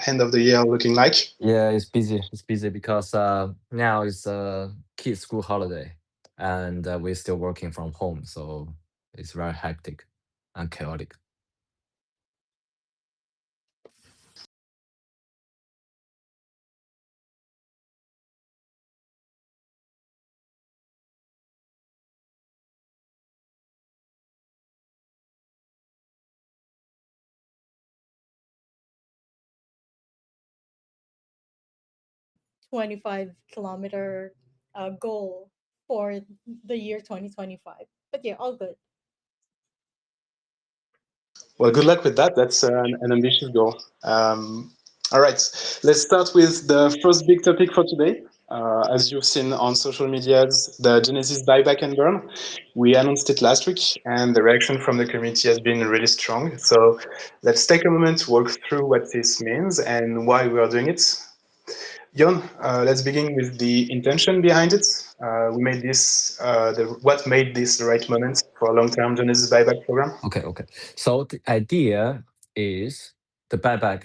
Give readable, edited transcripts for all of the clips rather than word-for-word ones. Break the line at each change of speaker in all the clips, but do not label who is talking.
end of the year looking like?
Yeah, it's busy. It's busy because now it's kids' school holiday, and we're still working from home, so it's very hectic and chaotic.
25-kilometer goal for the year 2025. But yeah, all good.
Well, good luck with that. That's an ambitious goal. All right, let's start with the first big topic for today. As you've seen on social medias, the Genesis buyback and burn. We announced it last week, and the reaction from the community has been really strong. So let's take a moment to walk through what this means and why we are doing it. Jon, let's begin with the intention behind it. We made this, what made this the right moment for a long-term Genesis buyback program?
Okay. So the idea is the buyback.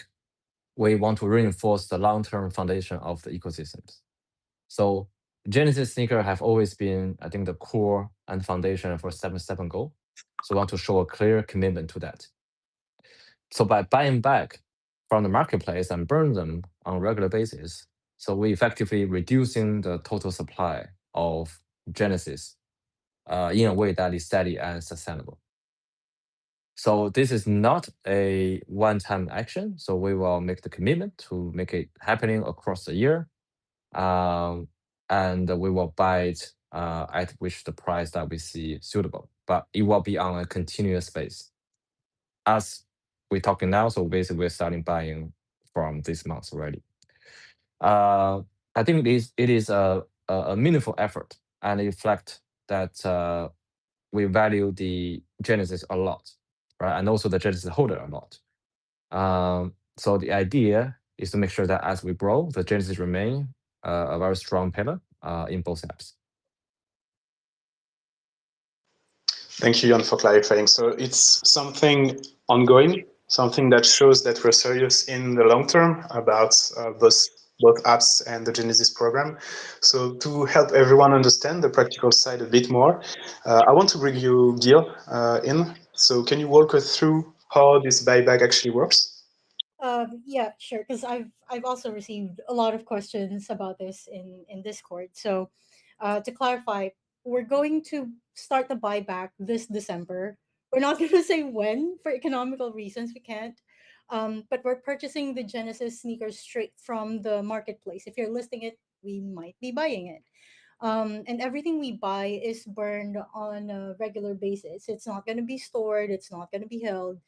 We want to reinforce the long-term foundation of the ecosystems. So Genesis sneaker have always been, I think, the core and foundation for STEPNGO. So we want to show a clear commitment to that. So by buying back from the marketplace and burn them on a regular basis, so we effectively reducing the total supply of Genesis in a way that is steady and sustainable. So this is not a one-time action. So we will make the commitment to make it happening across the year, and we will buy it at which the price that we see suitable. But it will be on a continuous basis. As we're talking now, so basically we're starting buying from this month already. I think it is a meaningful effort, and it reflects that we value the Genesis a lot, right? And also the Genesis holder a lot. So the idea is to make sure that as we grow, the Genesis remain a very strong pillar in both apps.
Thank you, Jon, for clarifying. So it's something ongoing, something that shows that we're serious in the long term about both apps and the Genesis program. So to help everyone understand the practical side a bit more, I want to bring you, Gil, in. So can you walk us through how this buyback actually works?
Yeah, sure. Because I've also received a lot of questions about this in Discord. So, to clarify, we're going to start the buyback this December. We're not going to say when for economical reasons. We can't. But we're purchasing the Genesis sneakers straight from the marketplace. If you're listing it, we might be buying it. And everything we buy is burned on a regular basis. It's not going to be stored. It's not going to be held,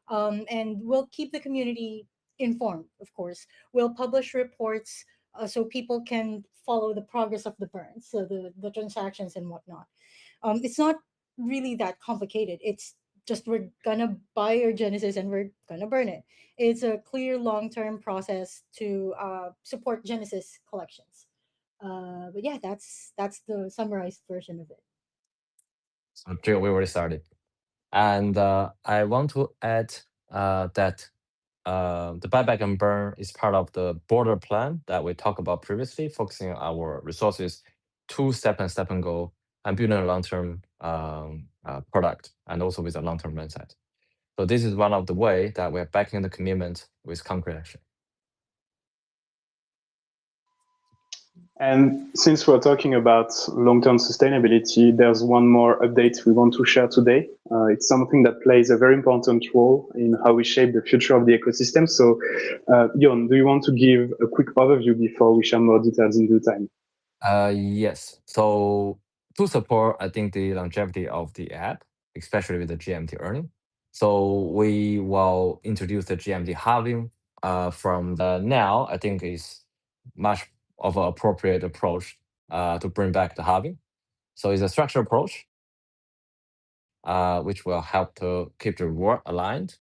and we'll keep the community informed. Of course, we'll publish reports so people can follow the progress of the burns, so the transactions and whatnot. It's not really that complicated. It's just we're gonna buy our Genesis and we're gonna burn it. It's a clear long-term process to support Genesis collections. But yeah, that's the summarized version of it.
So Jill, we already started. And I want to add that the buyback and burn is part of the border plan that we talked about previously, focusing our resources to step and step and go and building a long-term product and also with a long-term mindset. So this is one of the way that we're backing the commitment with concrete action.
And since we're talking about long-term sustainability, there's one more update we want to share today. It's something that plays a very important role in how we shape the future of the ecosystem. So, Jon, do you want to give a quick overview before we share more details in due time?
Yes. So to support, I think the longevity of the app, especially with the GMT earning. So we will introduce the GMT halving from the now. I think is much of an appropriate approach to bring back the halving. So it's a structured approach, which will help to keep the reward aligned.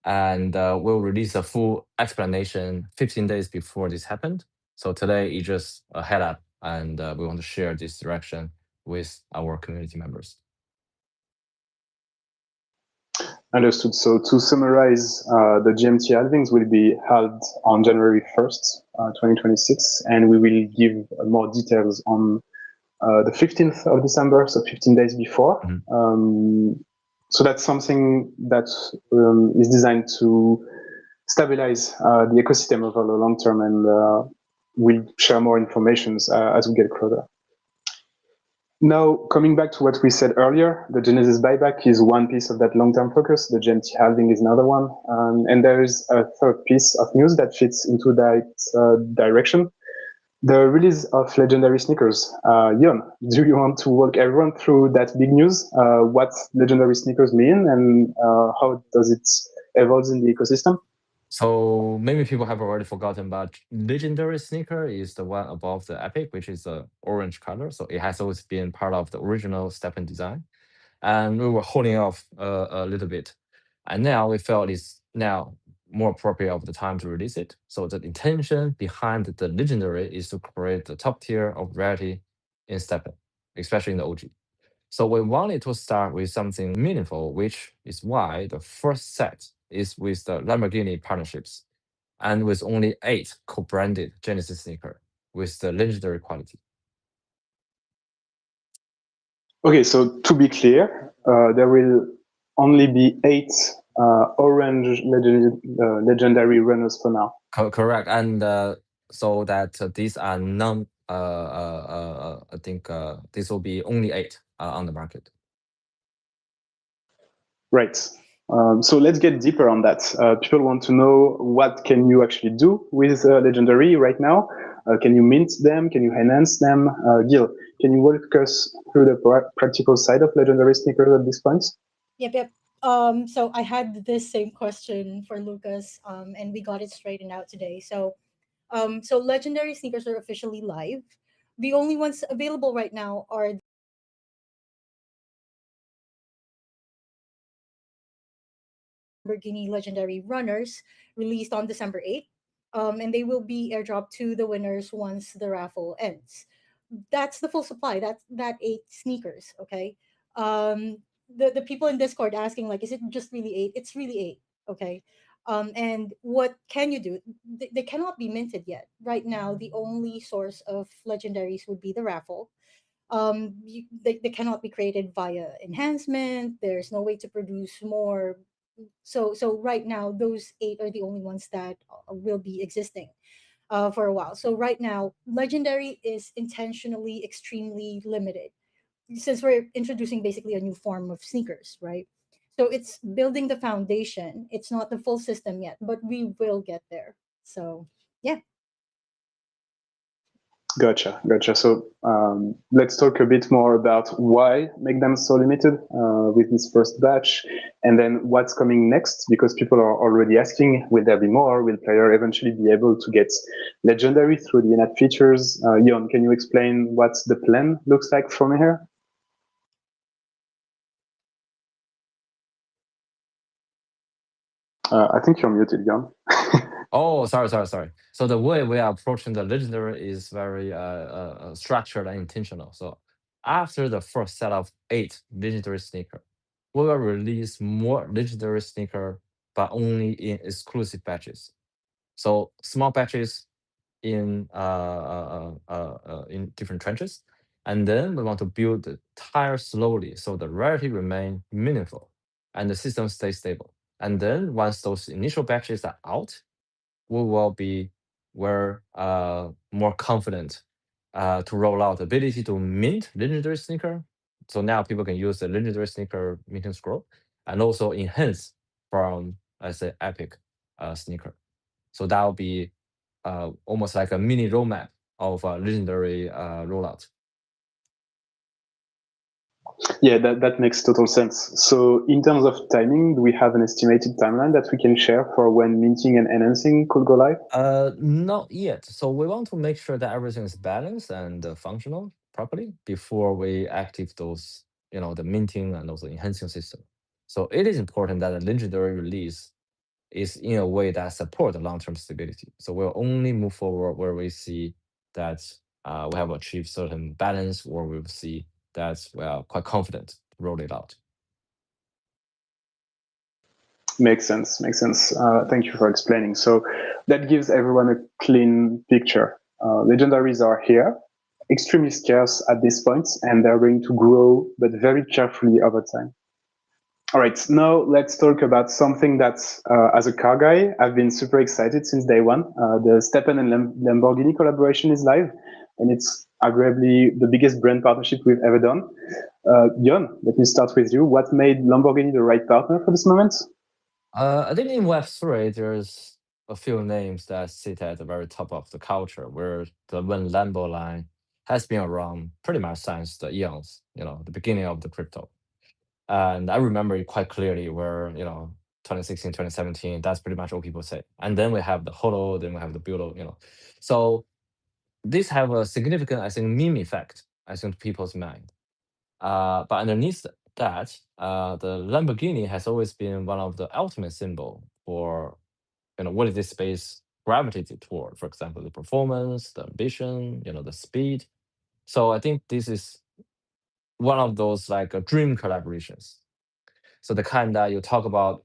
And we'll release a full explanation 15 days before this happened. So today is just a head up, and we want to share this direction with our community members.
Understood. So to summarize, the GMT halvings will be held on January 1st, 2026, and we will give more details on the 15th of December, so 15 days before. So that's something that is designed to stabilize the ecosystem over the long term, and we'll share more information as we get closer. Now, coming back to what we said earlier, the Genesis buyback is one piece of that long-term focus. The GMT halving is another one. And there is a third piece of news that fits into that direction. The release of legendary sneakers. Yon, do you want to walk everyone through that big news? What legendary sneakers mean and how does it evolve in the ecosystem?
So maybe people have already forgotten, but legendary sneaker is the one above the epic, which is the orange color. So it has always been part of the original STEPN design, and we were holding off a little bit, and now we felt it's now more appropriate of the time to release it. So the intention behind the legendary is to create the top tier of rarity in STEPN, especially in the OG. So we wanted to start with something meaningful, which is why the first set is with the Lamborghini partnerships and with only 8 co-branded Genesis sneaker with the legendary quality.
Okay, so to be clear, there will only be 8 orange legendary runners for now.
Correct, and so that these are non. I think this will be only 8 on the market.
Right. So let's get deeper on that. People want to know what can you actually do with legendary right now. Can you mint them? Can you enhance them? Gil, can you walk us through the practical side of legendary sneakers at this point?
Yep. So I had this same question for Lucas, and we got it straightened out today. So legendary sneakers are officially live. The only ones available right now are Lamborghini Legendary Runners, released on December 8th. And they will be airdropped to the winners once the raffle ends. That's the full supply. That's that 8 sneakers. Okay. The people in Discord asking like, is it just really 8? It's really 8. Okay. And what can you do? They cannot be minted yet. Right now, the only source of legendaries would be the raffle. They cannot be created via enhancement. There's no way to produce more. So right now, those 8 are the only ones that will be existing for a while. So right now, legendary is intentionally extremely limited since we're introducing basically a new form of sneakers, right? So it's building the foundation. It's not the full system yet, but we will get there. So yeah.
Gotcha. So let's talk a bit more about why make them so limited with this first batch, and then what's coming next, because people are already asking, will there be more? Will player eventually be able to get legendary through the in-app features? Yon, can you explain what the plan looks like from here? I think you're muted, Yon.
Oh, sorry. So the way we are approaching the legendary is very structured and intentional. So after the first set of 8 legendary sneaker, we will release more legendary sneaker, but only in exclusive batches. So small batches in different trenches, and then we want to build the tire slowly, so the rarity remain meaningful and the system stays stable. And then once those initial batches are out, we will be more confident to roll out the ability to mint legendary sneaker. So now people can use the legendary sneaker minting scroll and also enhance from, let's say, epic sneaker. So that will be almost like a mini roadmap of legendary rollout.
Yeah, that makes total sense. So in terms of timing, do we have an estimated timeline that we can share for when minting and enhancing could go live?
Not yet. So we want to make sure that everything is balanced and functional properly before we active those, the minting and also enhancing system. So it is important that the legendary release is in a way that support the long-term stability. So we'll only move forward where we see that we have achieved certain balance, or we'll see that we are quite confident to roll it out.
Makes sense. Makes sense. Thank you for explaining. So that gives everyone a clean picture. Legendaries are here, extremely scarce at this point, and they're going to grow, but very carefully over time. All right, now let's talk about something that, as a car guy, I've been super excited since day one. The STEPN and Lamborghini collaboration is live, and it's arguably the biggest brand partnership we've ever done. Jon, let me start with you. What made Lamborghini the right partner for this moment?
I think in Web3, there's a few names that sit at the very top of the culture, where the When Lambo line has been around pretty much since the eons, the beginning of the crypto. And I remember it quite clearly where, 2016, 2017, that's pretty much all people say. And then we have the Holo, then we have the Budo. So these have a significant, I think, meme effect, I think, to people's mind. But underneath that, the Lamborghini has always been one of the ultimate symbol for, what is this space gravitated toward? For example, the performance, the ambition, the speed. So I think this is one of those like dream collaborations. So the kind that you talk about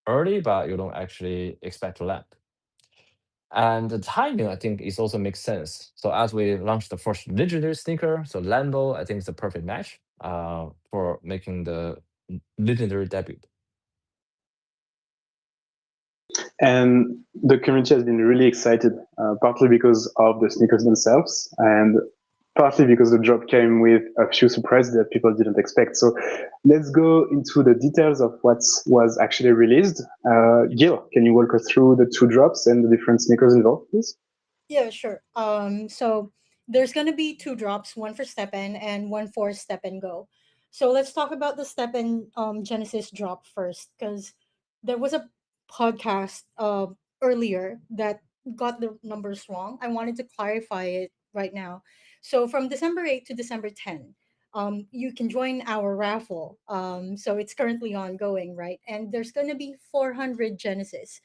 early, but you don't actually expect to land. And the timing, I think, is also makes sense. So as we launch the first legendary sneaker, so Lambo, I think is a perfect match for making the legendary debut.
And the community has been really excited, partly because of the sneakers themselves, and partly because the drop came with a few surprises that people didn't expect. So let's go into the details of what was actually released. Gil, can you walk us through the two drops and the different sneakers involved, please?
Yeah, sure. So there's gonna be two drops, one for STEPN and one for STEPNGO. So let's talk about the STEPN Genesis drop first, because there was a podcast earlier that got the numbers wrong. I wanted to clarify it right now. So from December 8th to December 10th, you can join our raffle. So it's currently ongoing, right? And there's gonna be 400 Genesis,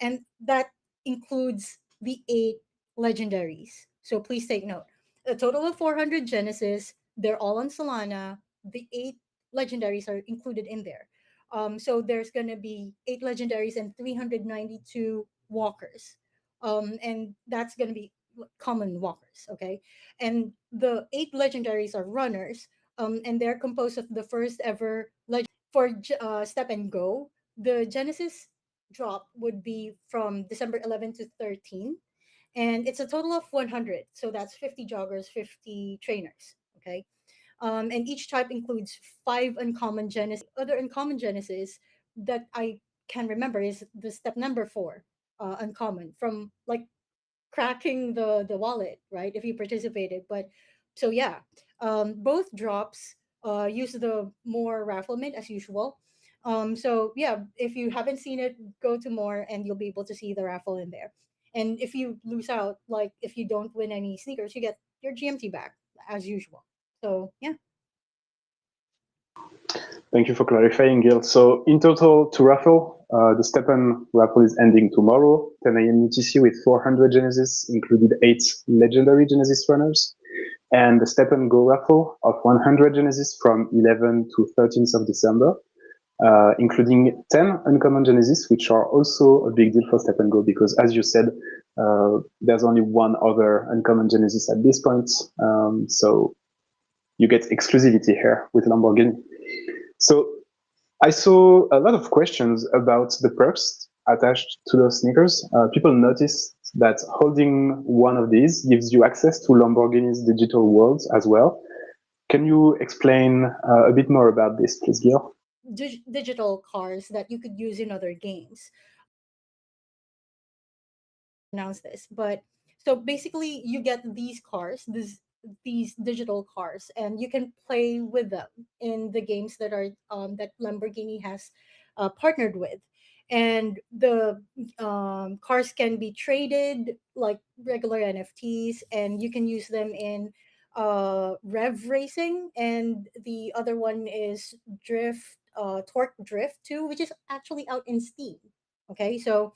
and that includes the 8 legendaries. So please take note. A total of 400 Genesis. They're all on Solana. The 8 legendaries are included in there. So there's gonna be 8 legendaries and 392 walkers. And that's gonna be common walkers. Okay, and the 8 legendaries are runners. And they're composed of the first ever for Step and Go. The Genesis drop would be from December 11 to 13, and it's a total of 100. So that's 50 joggers, 50 trainers. Okay. And each type includes 5 uncommon Genesis. Other uncommon Genesis that I can remember is the step number 4, uncommon, from like cracking the wallet, right? If you participated. But so yeah, both drops use the more rafflement as usual. So yeah, if you haven't seen it, go to more and you'll be able to see the raffle in there. And if you lose out, like if you don't win any sneakers, you get your GMT back as usual. So yeah.
Thank you for clarifying, Gil. So in total, to raffle, the STEPN raffle is ending tomorrow, 10 a.m. UTC, with 400 Genesis, included 8 legendary Genesis runners, and the STEPN Go raffle of 100 Genesis from 11 to 13th of December, including 10 uncommon Genesis, which are also a big deal for STEPN Go because, as you said, there's only one other uncommon Genesis at this point. So you get exclusivity here with Lamborghini. So I saw a lot of questions about the perks attached to those sneakers. People noticed that holding one of these gives you access to Lamborghini's digital world as well. Can you explain a bit more about this, please, Gil?
Digital cars that you could use in other games. Announce this, but so basically you get these cars, these digital cars, and you can play with them in the games that are that Lamborghini has partnered with. And the cars can be traded like regular NFTs, and you can use them in rev racing, and the other one is torque drift too, which is actually out in Steam. Okay, so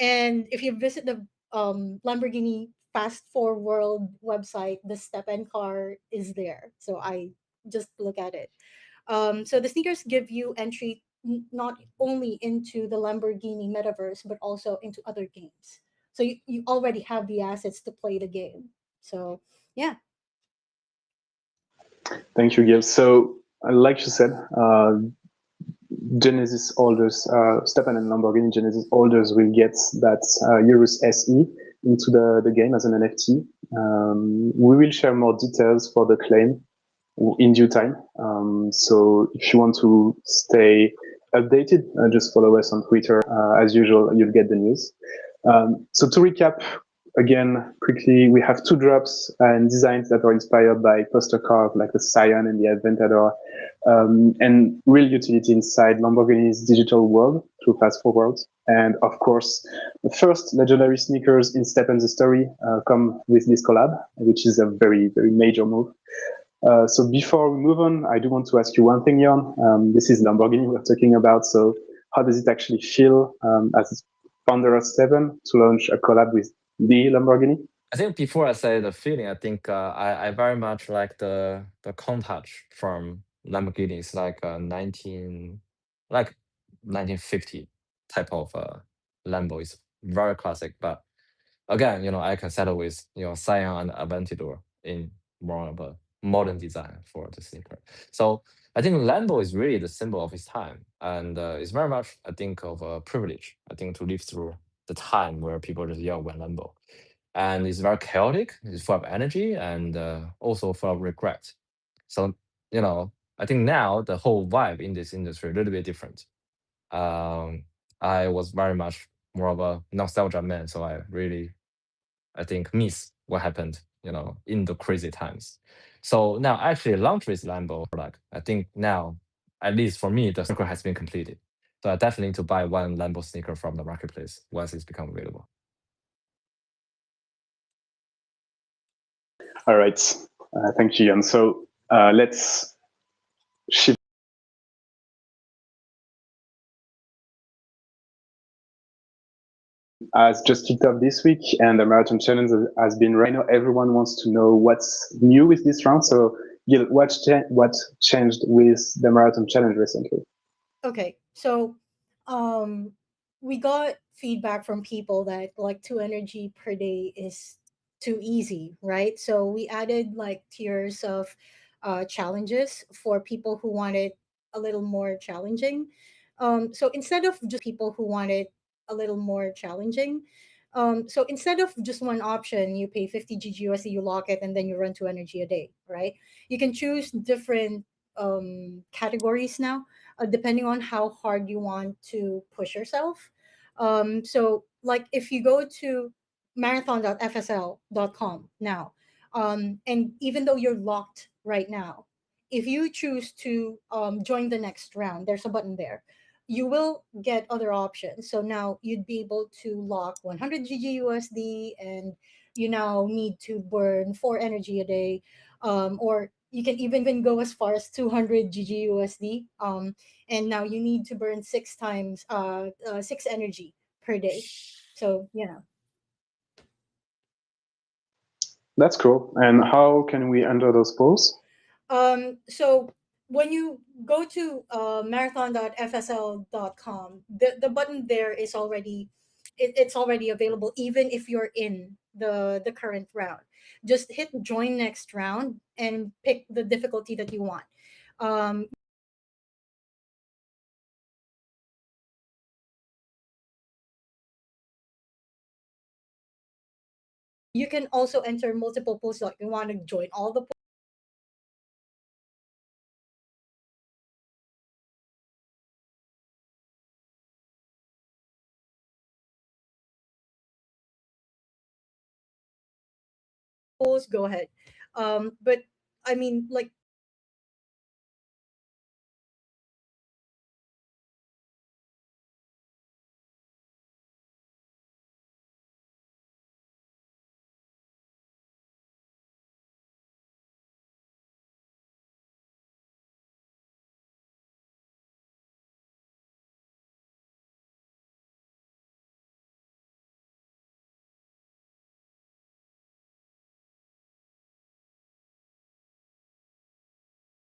and if you visit the Lamborghini Fast Four World website, the Stepn car is there. So I just look at it. So the sneakers give you entry not only into the Lamborghini metaverse, but also into other games. So you already have the assets to play the game. So yeah.
Thank you, Gil. So, like you said, Genesis holders, STEPN and Lamborghini Genesis holders will get that Urus SE into the game as an NFT. We will share more details for the claim in due time. So if you want to stay updated, just follow us on Twitter. As usual, you'll get the news. So to recap, again, quickly, we have 2 drops and designs that are inspired by poster cars like the Scion and the Aventador, and real utility inside Lamborghini's digital world through Fast Forward. And of course, the first legendary sneakers in STEPN's history come with this collab, which is a very, very major move. So before we move on, I do want to ask you one thing, Jan. This is Lamborghini we're talking about. So how does it actually feel as founder of STEPN to launch a collab with the Lamborghini?
I think before I say the feeling, I think I very much like the contact from Lamborghini. It's like 1950 type of Lambo. It's very classic, but again, I can settle with Scion and Aventador in more of a modern design for the sneaker. So I think Lambo is really the symbol of its time, and it's very much I think of a privilege. I think to live through the time where people just yell when Lambo, and it's very chaotic. It's full of energy and also full of regret. So I think now the whole vibe in this industry a little bit different. I was very much more of a nostalgia man, so I think miss what happened, in the crazy times. So now actually launch with Lambo product. I think now, at least for me, the circle has been completed. So I definitely need to buy one Lambo sneaker from the marketplace once it's become available.
All right. Thank you, Jan. So let's shift. Has just kicked off this week, and the marathon challenge has been right now. Everyone wants to know what's new with this round. So, Gil, what changed with the marathon challenge recently?
Okay, so we got feedback from people that like 2 energy per day is too easy, right? So we added like tiers of challenges for people who wanted a little more challenging. So instead of just people who wanted a little more challenging, so instead of just one option, you pay 50 GGUSD, you lock it, and then you run 2 energy a day, right? You can choose different categories now, depending on how hard you want to push yourself. So, like if you go to marathon.fsl.com now, and even though you're locked right now, if you choose to join the next round, there's a button there. You will get other options. So now you'd be able to lock 100 GGUSD, and you now need to burn 4 energy a day, or you can even go as far as 200 GGUSD. And now you need to burn 6 times 6 energy per day. So
That's cool. And how can we enter those polls?
So when you go to marathon.fsl.com, the button there is already it's already available even if you're in the current round. Just hit join next round and pick the difficulty that you want. You can also enter multiple polls, like you want to join all the polls, go ahead. But I mean, like,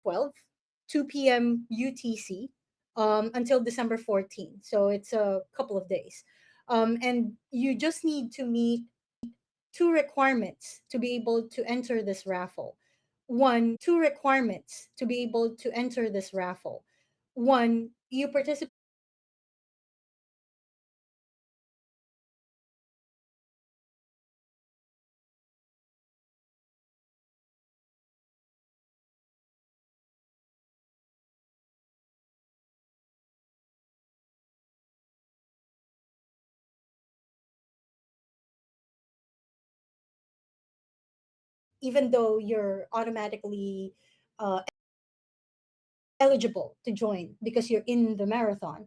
twelve, 2 p.m. UTC. until December 14th. So it's a couple of days. And you just need to meet two requirements to be able to enter this raffle. One, you participate even though you're automatically eligible to join because you're in the marathon.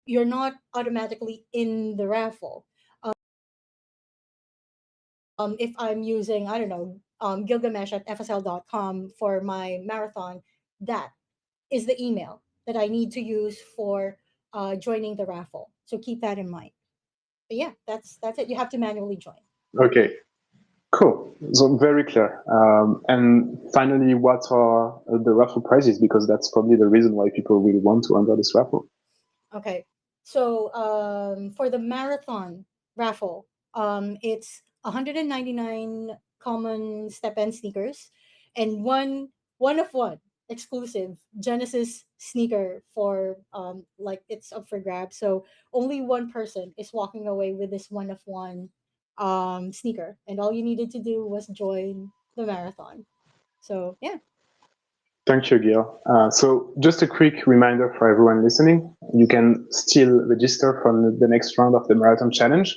You're not automatically in the raffle. If I'm using, I don't know, Gilgamesh at fsl.com for my marathon, that is the email that I need to use for joining the raffle. So keep that in mind. But yeah, that's it. You have to manually join.
Okay, cool. So very clear. And finally, what are the raffle prizes? Because that's probably the reason why people will want to enter this raffle.
Okay. So for the marathon raffle, it's 199 common STEPN sneakers and one of one exclusive Genesis sneaker for like it's up for grabs. So only one person is walking away with this one of one sneaker, and all you needed to do was join the marathon. So yeah.
Thank you, Gil. So just a quick reminder for everyone listening, you can still register for the next round of the marathon challenge.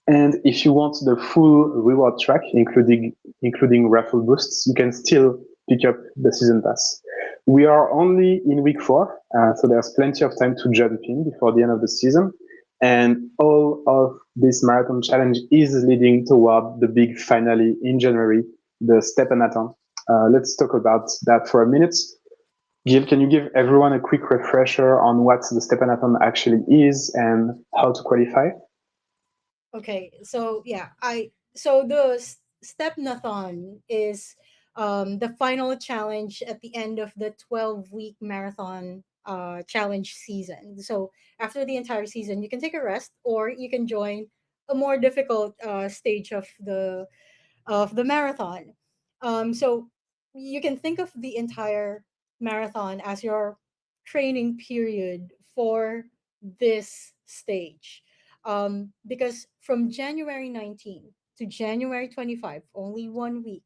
And if you want the full reward track, including raffle boosts, you can still pick up the season pass. We are only in week 4, so there's plenty of time to jump in before the end of the season. And all of this marathon challenge is leading toward the big finale in January, the STEPN. Let's talk about that for a minute. Gil, can you give everyone a quick refresher on what the STEPN actually is and how to qualify?
Okay, so yeah, so the Stepnathon is the final challenge at the end of the 12-week marathon challenge season. So after the entire season, you can take a rest or you can join a more difficult stage of the marathon. So you can think of the entire marathon as your training period for this stage. Because from January 19 to January 25, only 1 week,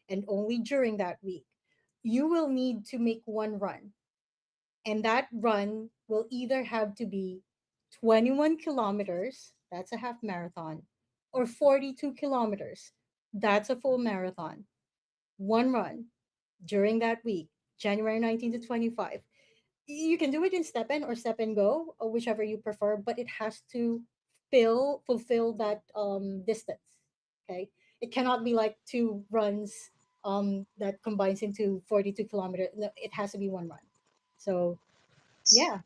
and only during that week, you will need to make one run. And that run will either have to be 21 kilometers, that's a half marathon, or 42 kilometers, that's a full marathon. One run during that week, January 19 to 25. You can do it in STEPN or STEPNGO, or whichever you prefer, but it has to fulfill that distance. Okay, it cannot be like two runs that combines into 42 kilometers. No, it has to be one run. So yeah.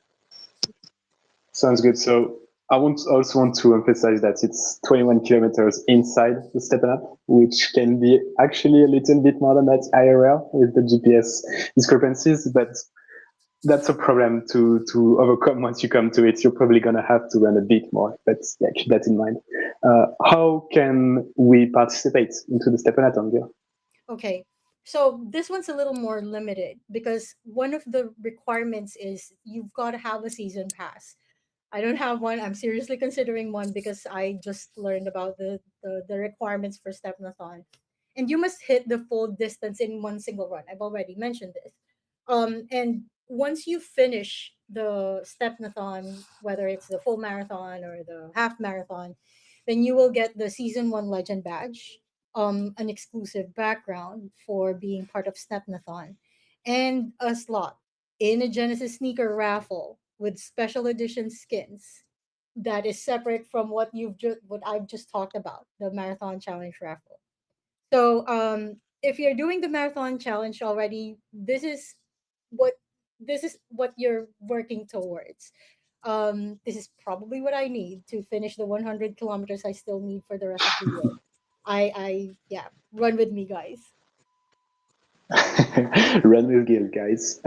Sounds good. So I also want to emphasize that it's 21 kilometers inside the STEPN, which can be actually a little bit more than that IRL with the GPS discrepancies, but that's a problem to overcome once you come to it. You're probably going to have to run a bit more, but yeah, keep that in mind. How can we participate into the STEPN, Gil?
Okay. So this one's a little more limited because one of the requirements is you've got to have a season pass. I don't have one. I'm seriously considering one because I just learned about the requirements for Stepnathon. And you must hit the full distance in one single run. I've already mentioned this. And once you finish the Stepnathon, whether it's the full marathon or the half marathon, then you will get the season 1 legend badge, an exclusive background for being part of Stepnathon, and a slot in a Genesis sneaker raffle with special edition skins that is separate from what I've just talked about, the marathon challenge raffle. So if you're doing the marathon challenge already, what this is what you're working towards. this is probably what I need to finish the 100 kilometers I still need for the rest of the year. Yeah, run with me, guys.
Run with Gil, guys.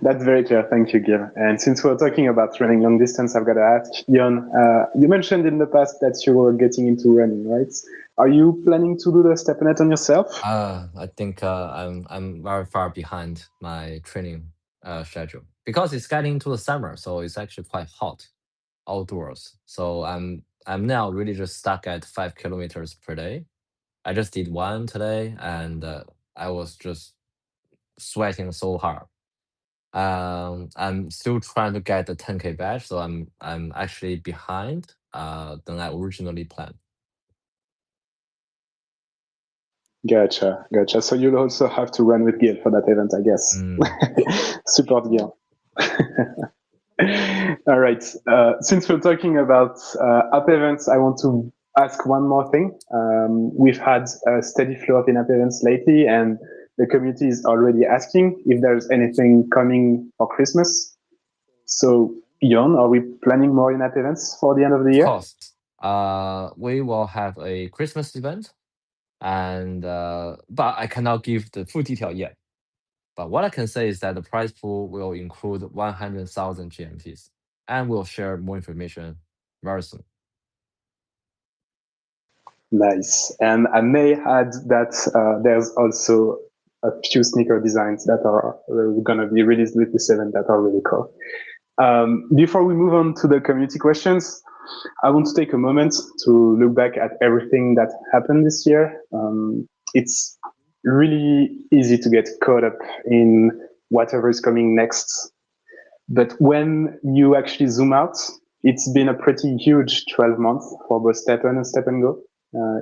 That's very clear. Thank you, Gil. And since we're talking about running long distance, I've got to ask, Jon, you mentioned in the past that you were getting into running, right? Are you planning to do the STEPN on yourself?
I think I'm very far behind my training schedule because it's getting into the summer, so it's actually quite hot outdoors. So I'm now really just stuck at 5 kilometers per day. I just did one today, and I was just sweating so hard. I'm still trying to get the 10K badge, so I'm actually behind than I originally planned.
Gotcha. So you'll also have to run with Gil for that event, I guess. Support Gil. All right. Since we're talking about app events, I want to ask one more thing. We've had a steady flow of in-app events lately, and the community is already asking if there's anything coming for Christmas. So, Jon, are we planning more in-app events for the end of the year?
Of course. We will have a Christmas event, and but I cannot give the full detail yet. But what I can say is that the prize pool will include 100,000 GMPs, and we'll share more information very soon.
Nice. And I may add that there's also a few sneaker designs that are going to be released with this event that are really cool. Before we move on to the community questions, I want to take a moment to look back at everything that happened this year. It's really easy to get caught up in whatever is coming next. But when you actually zoom out, it's been a pretty huge 12 months for both STEPN and STEPNGO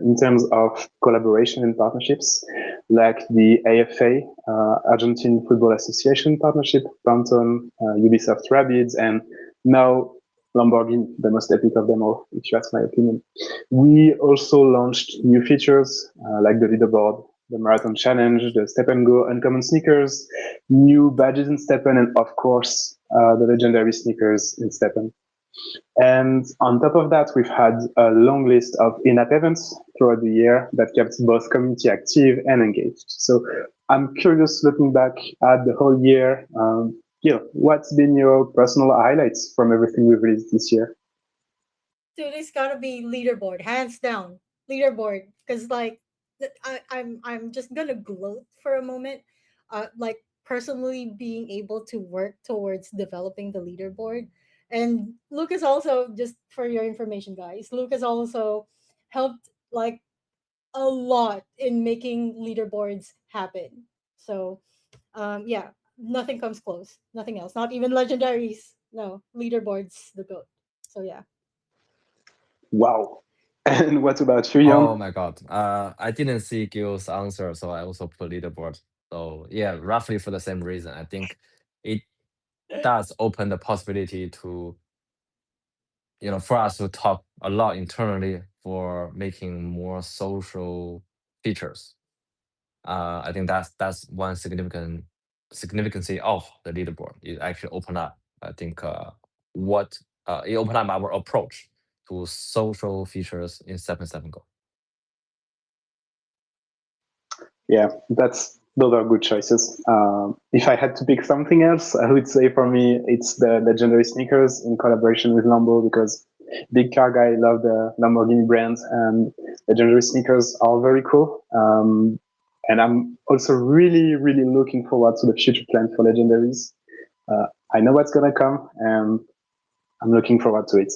in terms of collaboration and partnerships, like the AFA, Argentine Football Association partnership, Phantom, Ubisoft Rabbids, and now Lamborghini, the most epic of them all, if you ask my opinion. We also launched new features like the leaderboard, the marathon challenge, the STEPNGO uncommon sneakers, new badges in STEPN, and of course, the legendary sneakers in STEPN. And on top of that, we've had a long list of in-app events throughout the year that kept both community active and engaged. So I'm curious, looking back at the whole year, Gil, what's been your personal highlights from everything we've released this year?
Dude, it's gotta be leaderboard, hands down. Leaderboard, because like I'm just gonna gloat for a moment. Like personally being able to work towards developing the leaderboard. And Lucas also, just for your information, guys, Lucas also helped like a lot in making leaderboards happen. So yeah, nothing comes close. Nothing else. Not even legendaries. No, leaderboards the goat. So yeah.
Wow. And what about you, Jon?
Oh my God. I didn't see Gil's answer, so I also put leaderboard. So yeah, roughly for the same reason. I think it does open the possibility to, for us to talk a lot internally for making more social features. I think that's one significance of the leaderboard. It actually opened up, I think, it opened up our approach to social features in STEPN
Yeah, those are good choices. If I had to pick something else, I would say for me, it's the legendary sneakers in collaboration with Lambo, because big car guy, love the Lamborghini brand, and legendary sneakers are very cool. And I'm also really, really looking forward to the future plans for legendaries. I know what's gonna come, and I'm looking forward to it.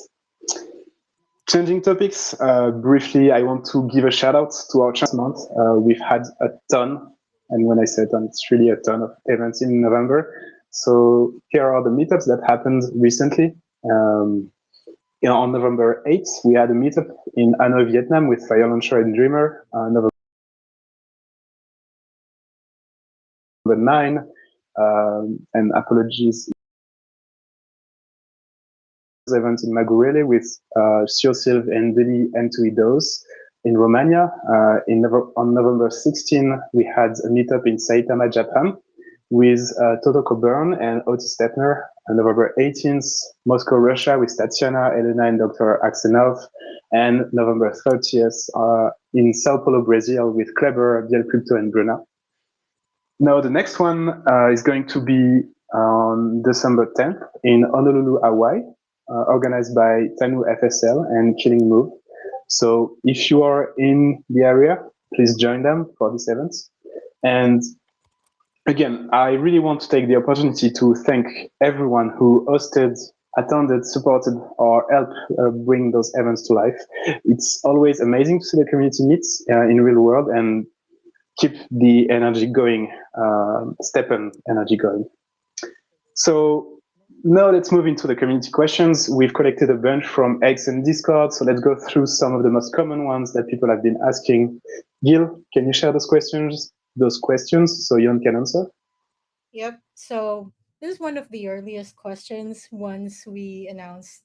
Changing topics, briefly, I want to give a shout out to our chance month. We've had a ton, and when I say a ton, it's really a ton of events in November. So here are the meetups that happened recently. On November 8th, we had a meetup in Hanoi, Vietnam with Fire Launcher and Dreamer. November 9, and apologies, event in Magurele with Silv and Billy and Tuidos in Romania. On November 16, we had a meetup in Saitama, Japan with Toto Coburn and Otis Stepner November 18th, Moscow, Russia, with Tatiana, Elena, and Dr. Aksenov. And November 30th in Sao Paulo, Brazil, with Kleber, Biel Crypto, and Bruna. Now, the next one is going to be on December 10th in Honolulu, Hawaii, organized by Tanu FSL and Killing Move. So if you are in the area, please join them for this event. And again, I really want to take the opportunity to thank everyone who hosted, attended, supported, or helped bring those events to life. It's always amazing to see the community meet in real world and keep the energy going, STEPN energy going. So now let's move into the community questions. We've collected a bunch from X and Discord, so let's go through some of the most common ones that people have been asking. Gil, can you share those questions so Yon can answer?
Yep. So this is one of the earliest questions once we announced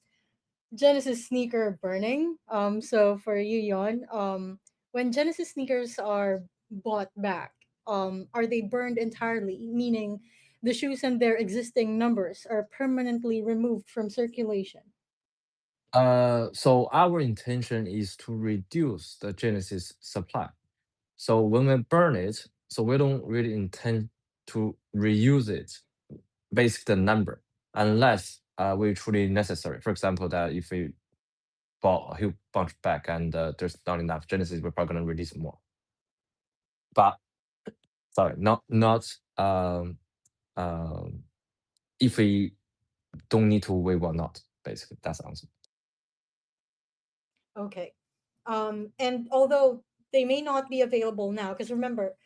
Genesis sneaker burning. So for you, Yon, when Genesis sneakers are bought back, are they burned entirely? Meaning, the shoes and their existing numbers are permanently removed from circulation.
So our intention is to reduce the Genesis supply. So when we burn it, so we don't really intend to reuse it, basically the number, unless we truly necessary. For example, that if we bought a huge bunch back and there's not enough Genesis, we're probably gonna release more. But sorry, not if we don't need to, we will not. Basically, that's the answer.
Okay. And although they may not be available now, because remember,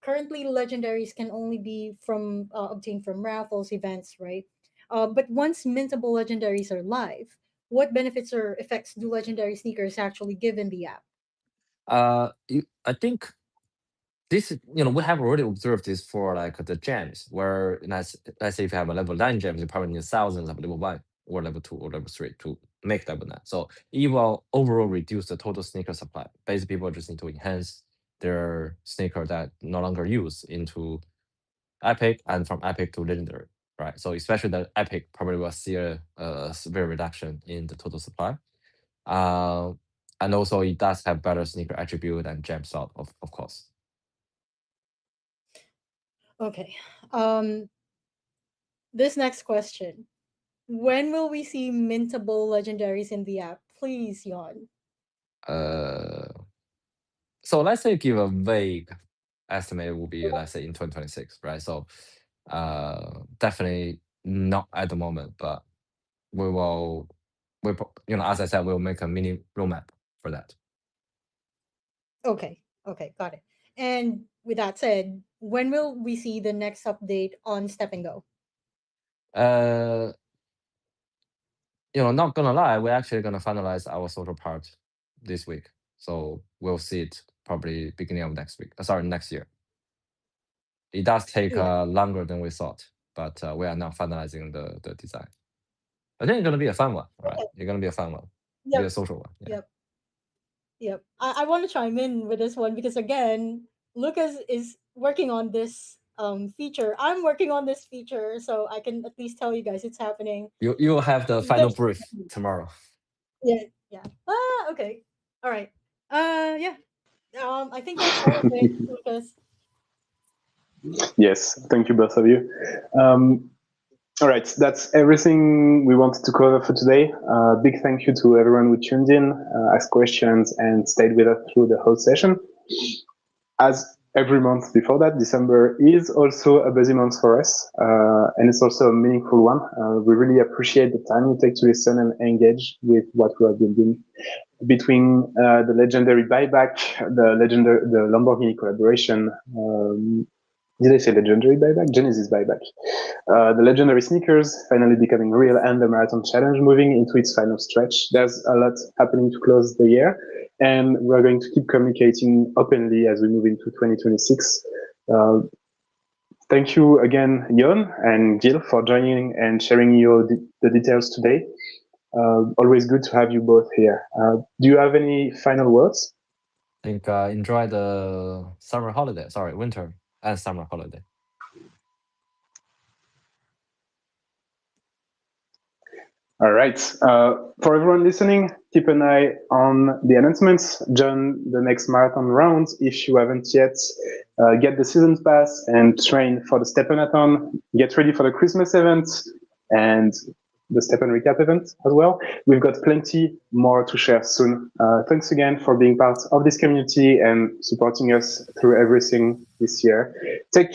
currently legendaries can only be from obtained from raffles events, right? But once mintable legendaries are live, what benefits or effects do legendary sneakers actually give in the app?
I think this, we have already observed this for like the gems, where let's say if you have a level 9 gems, you probably need thousands of level 1 or level 2 or level 3 to make level 9. So it will overall reduce the total sneaker supply. Basically, people just need to enhance their sneaker that no longer use into epic and from epic to legendary, right? So especially the epic probably will see a severe reduction in the total supply. And also it does have better sneaker attribute and gem salt, of course.
Okay. This next question. When will we see mintable legendaries in the app? Please, Yon.
Uh, so let's say give a vague estimate will be, let's say in 2026, right? So definitely not at the moment, but as I said, we'll make a mini roadmap for that.
Okay. Okay, got it. And with that said, when will we see the next update on STEPNGO?
Uh, not gonna lie, we're actually gonna finalize our social part this week. So we'll see it probably beginning of next week. Sorry, next year. It does take
Yeah.
longer than we thought, but we are now finalizing the design. I think it's gonna be a fun one, right?
Okay.
It's gonna be a fun one, be
Yep.
a social one. Yeah.
Yep. Yep. I want to chime in with this one because again, Lucas is working on this feature. I'm working on this feature, so I can at least tell you guys it's happening.
You'll have the final
This
brief tomorrow.
yeah, yeah. Okay. All right. Yeah. I think that's all of it, Lucas.
Yes, thank you, both of you. All right, that's everything we wanted to cover for today. Big thank you to everyone who tuned in, asked questions, and stayed with us through the whole session. As every month before that, December is also a busy month for us, and it's also a meaningful one. We really appreciate the time you take to listen and engage with what we have been doing. Between the legendary buyback, the Lamborghini collaboration, did I say legendary buyback? Genesis buyback. The legendary sneakers finally becoming real and the marathon challenge moving into its final stretch. There's a lot happening to close the year, and we're going to keep communicating openly as we move into 2026. Thank you again, Yon and Gil, for joining and sharing the details today. Always good to have you both here. Do you have any final words?
I think enjoy the summer holiday. Sorry, winter and summer holiday.
All right. For everyone listening, keep an eye on the announcements. Join the next marathon round if you haven't yet. Get the season pass and train for the STEPN. Get ready for the Christmas event and the STEPN recap event as well. We've got plenty more to share soon. Thanks again for being part of this community and supporting us through everything this year. Take